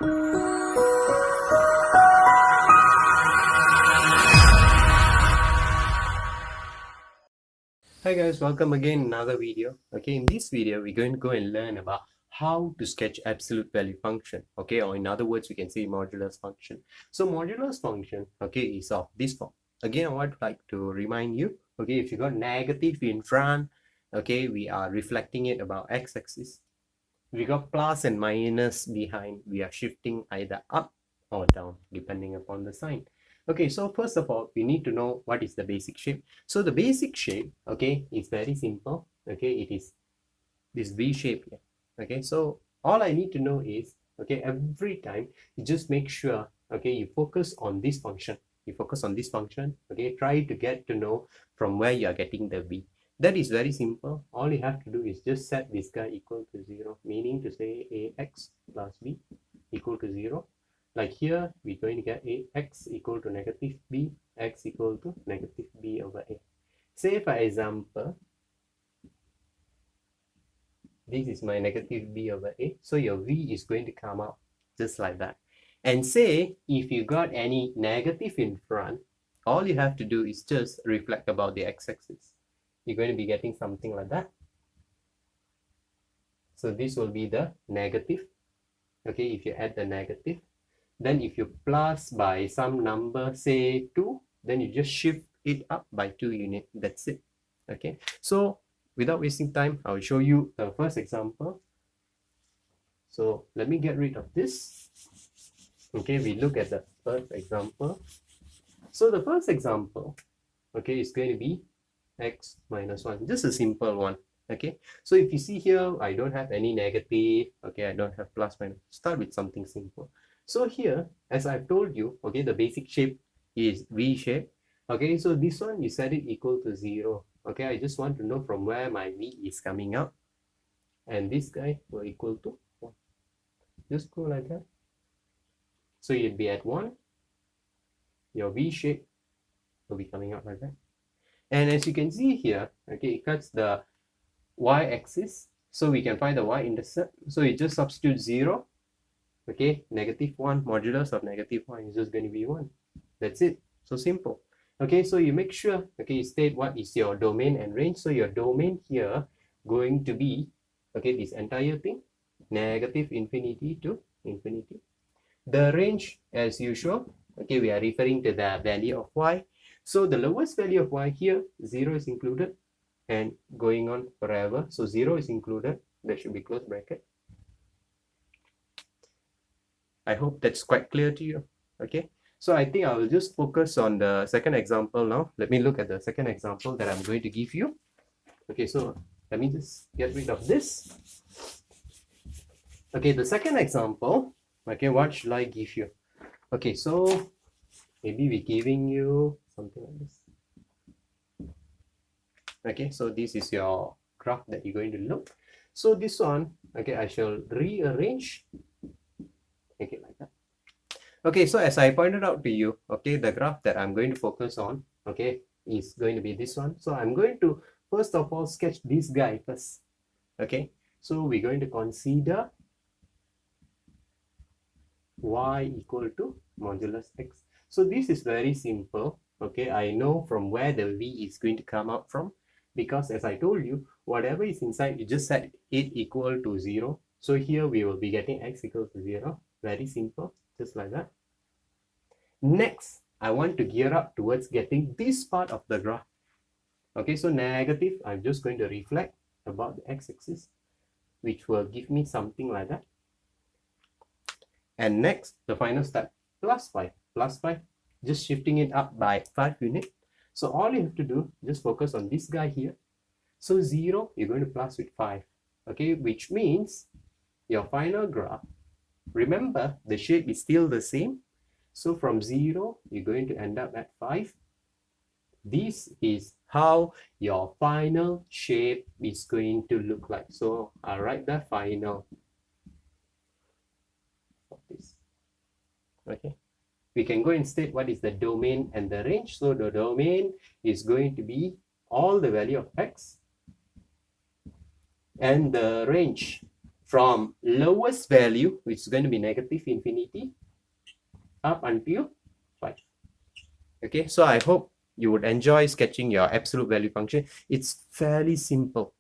Hi guys, welcome again in another video. Okay, in this video we're going to go and learn about how to sketch absolute value function. Okay, or in other words we can say modulus function. So modulus function, okay, is of this form. Again, I would like to remind you, okay, if you got negative in front, okay, we are reflecting it about x-axis. We got plus and minus behind, we are shifting either up or down depending upon the sign. Okay, so first of all, we need to know what is the basic shape. So the basic shape, okay, is very simple. Okay, it is this V shape here. Okay, so all I need to know is, okay, every time you just make sure, okay, you focus on this function. You focus on this function, okay, try to get to know from where you are getting the V. That is very simple. All you have to do is just set this guy equal to 0, meaning to say ax plus b equal to 0. Like here, we're going to get ax equal to negative b, x equal to negative b over a. Say for example, this is my negative b over a. So your v is going to come out just like that. And say if you got any negative in front, all you have to do is just reflect about the x-axis. You're going to be getting something like that. So this will be the negative. Okay, if you add the negative, then if you plus by some number, say 2, then you just shift it up by 2 units. That's it. Okay, so without wasting time, I'll show you the first example. So let me get rid of this. Okay, we look at the first example. So the first example, okay, is going to be x minus 1. Just a simple one. Okay, so if you see here, I don't have any negative. Okay, I don't have plus minus. Start with something simple. So here, as I've told you, okay, the basic shape is V shape. Okay, so this one you set it equal to 0. Okay, I just want to know from where my V is coming out, and this guy will equal to 1. Just go like that. So you'd be at 1. Your V shape will be coming out like that. And as you can see here, okay, it cuts the y-axis, so we can find the y-intercept. So you just substitute 0. Okay, negative 1, modulus of negative 1 is just going to be 1. That's it. So simple. Okay, so you make sure, okay, you state what is your domain and range. So your domain here going to be, okay, this entire thing, negative infinity to infinity. The range, as usual, okay, we are referring to the value of y. So the lowest value of y here, 0 is included, and going on forever. So 0 is included. There should be close bracket. I hope that's quite clear to you. Okay, so I think I will just focus on the second example now. Let me look at the second example that I'm going to give you. Okay, so let me just get rid of this. Okay, the second example, okay, what should I give you? Okay, so maybe we're giving you something like this. Okay, so this is your graph that you're going to look. So this one, okay, I shall rearrange. Okay, like that. Okay, so as I pointed out to you, okay, the graph that I'm going to focus on, okay, is going to be this one. So I'm going to first of all sketch this guy first. Okay, so we're going to consider y equal to modulus x. So this is very simple. Okay, I know from where the v is going to come out from, because as I told you, whatever is inside, you just set it equal to 0. So here we will be getting x equal to 0. Very simple, just like that. Next, I want to gear up towards getting this part of the graph. Okay, so negative, I'm just going to reflect about the x-axis, which will give me something like that. And next, the final step, plus 5. Plus 5, just shifting it up by 5 units. So all you have to do, just focus on this guy here. So 0, you're going to plus with 5. Okay, which means your final graph, remember, the shape is still the same. So from 0, you're going to end up at 5. This is how your final shape is going to look like. So I'll write the final of this. Okay, we can go and state what is the domain and the range. So the domain is going to be all the value of x, and the range from lowest value, which is going to be negative infinity, up until 5. Okay, so I hope you would enjoy sketching your absolute value function. It's fairly simple.